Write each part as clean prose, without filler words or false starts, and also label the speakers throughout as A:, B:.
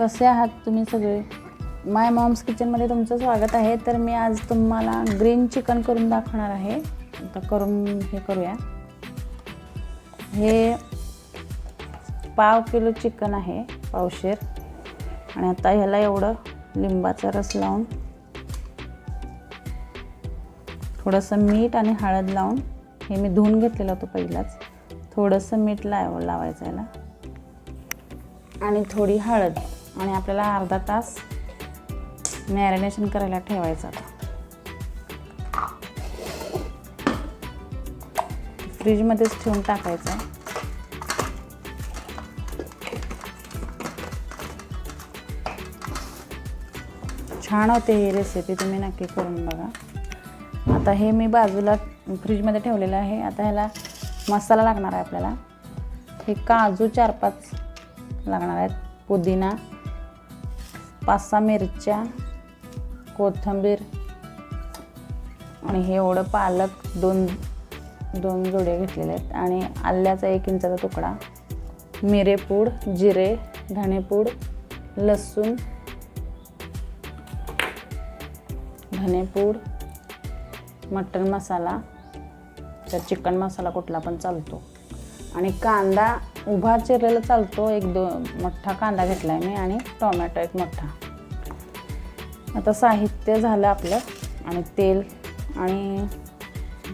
A: कसे आहात तुम्ही सगळे? माय मॉम्स किचनमध्ये तुमचं स्वागत आहे. तर मी आज तुम्हाला ग्रीन चिकन करून दाखवणार आहे. आता हे करूया. हे पाव किलो चिकन आहे, पावशेर. आणि आता ह्याला एवढं लिंबाचा रस लावून थोडंसं मीठ आणि हळद लावून हे मी धुवून घेतलेलं होतं पहिलाच. थोडंसं मीठ लावायचं याला आणि थोडी हळद आणि आपल्याला अर्धा तास मॅरिनेशन करायला ठेवायचं. आता फ्रीजमध्येच ठेवून टाकायचं. छान होते ही रेसिपी, तुम्ही नक्की करून बघा. आता हे मी बाजूला फ्रीजमध्ये ठेवलेलं आहे. आता ह्याला मसाला लागणार आहे आपल्याला. हे काजू 4-5 लागणार आहेत, पुदिना 5-6 मिरच्या, कोथिंबीर आणि हे एवढं पालक 2 जोड्या घेतलेले आहेत आणि आल्याचा 1 इंचाचा तुकडा, मिरेपूड, जिरे, धणेपूड, लसूण, धनेपूड, मटन मसाला, तर चिकन मसाला कुठला पण चालतो आणि कांदा उभा चिरलेला चालतो. 1-2 मोठा कांदा घेतला आहे मी आणि टोमॅटो 1 मोठा. आता साहित्य झालं आपलं आणि तेल आणि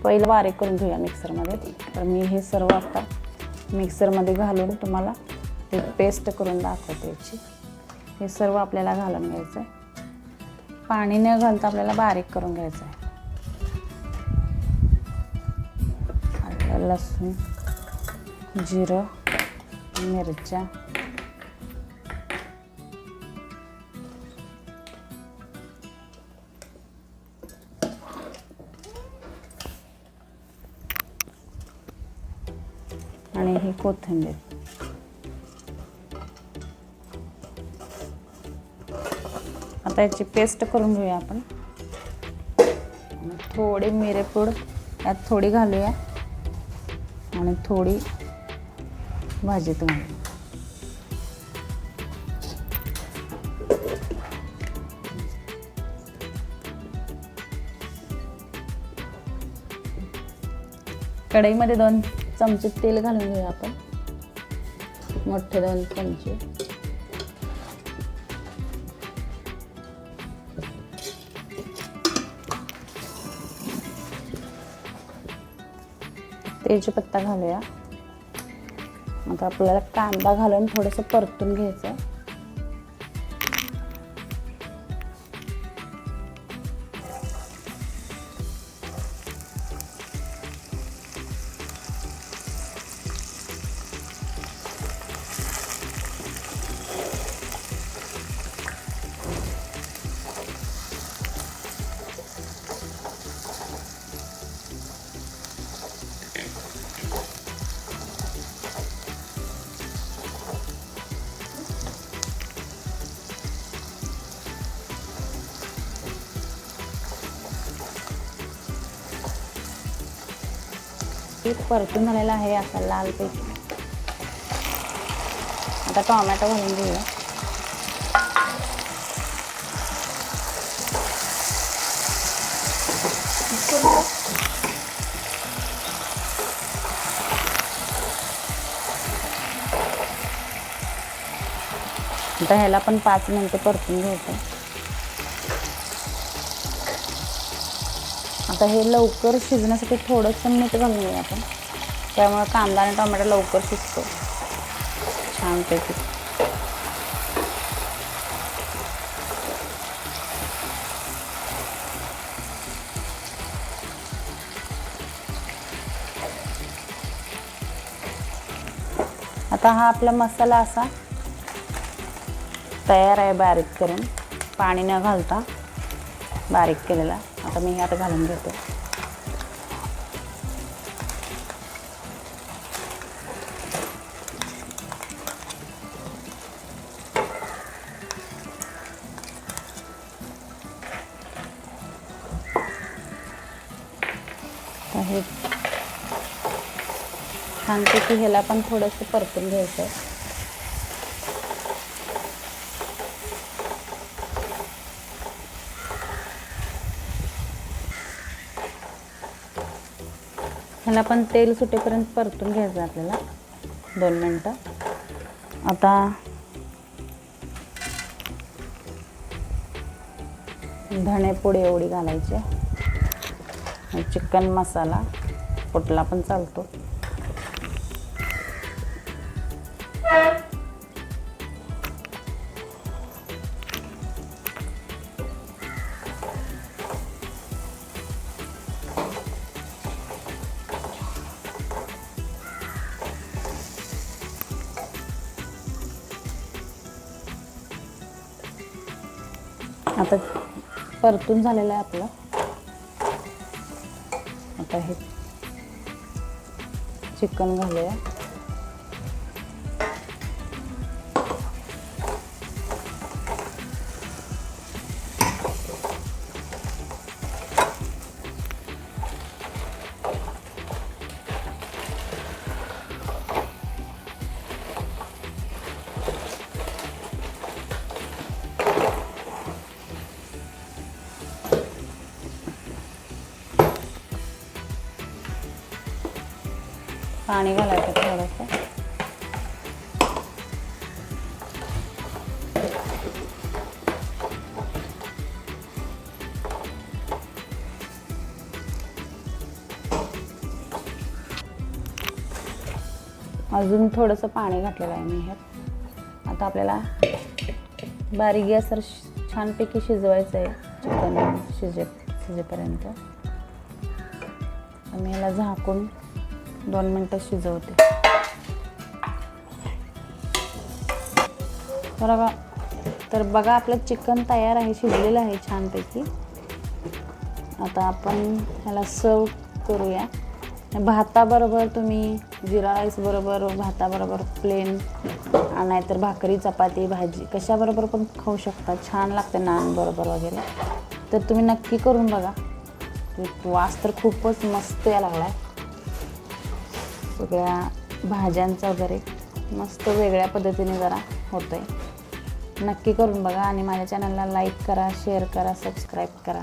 A: पहिलं बारीक करून घेऊया मिक्सरमध्ये. तर मी हे सर्व आता मिक्सरमध्ये घालून तुम्हाला ते पेस्ट करून दाखवते याची. हे सर्व आपल्याला घालून घ्यायचं आहे. पाणी न घालता आपल्याला बारीक करून घ्यायचं आहे. आलं, लसूण, जिरं, मिरच्या, आणि ही कोथिंबीर. आता याची पेस्ट करून घेऊया आपण. थोडी मिरेपूड यात थोडी घालूया आणि थोडी भाजीत घालूया. कढईमध्ये 2 चमचे तेल घालून घेऊया आपण, मोठे 2 चमचे. तेजपत्ता घालूया. आता आपल्याला कांदा घालून थोडंसं परतून घ्यायचं. परतून झालेला आहे असा लालपैकी. आता टोमॅटो घालून घेऊया. आता ह्याला पण 5 मिनिटं परतून घ्यायचं. आता हे लवकर शिजण्यासाठी थोडंसं मीठ घालून घेऊया आपण. त्यामुळे कांदा आणि टोमॅटो लवकर शिजतो छानपैकी. आता हा आपला मसाला असा तयार आहे, बारीक करून पाणी न घालता बारीक केलेला. आता मी ह्यात घालून घेतो. हे छानपैकी ह्याला पण थोडंसं परतून घ्यायचं. ह्याला पण तेल सुटेपर्यंत परतून घ्यायचं आपल्याला 2 मिनटं. आता धणेपूड एवढी घालायची. चिकन मसाला कुठला पण चालतो. आता परतून झालेलं आहे आपलं. आता हे चिकन घालूया. पाणी घालायचं थोडंसं. अजून थोडंसं पाणी घातलेलं आहे मी ह्यात. आता आपल्याला बारीक गॅसवर छानपैकी शिजवायचं आहे चिकन शिजेपर्यंत. मी ह्याला झाकून 2 मिनटं शिजवते. तर बघा आपलं चिकन तयार आहे, शिजलेलं आहे छानपैकी. आता आपण ह्याला सर्व करूया. भाताबरोबर तुम्ही जिरा राईस बरोबर, भाताबरोबर प्लेन, नाहीतर भाकरी चपाती भाजी कशाबरोबर पण खाऊ शकता. छान लागते नान बरोबर वगैरे. तर तुम्ही नक्की करून बघा. वास तर खूपच मस्त यायला लागला आहे. सगळ्या भाज्यांचा वगैरे मस्त वेगळ्या पद्धतीने जरा होतं आहे. नक्की करून बघा आणि माझ्या चॅनलला लाईक करा, शेअर करा, सबस्क्राईब करा.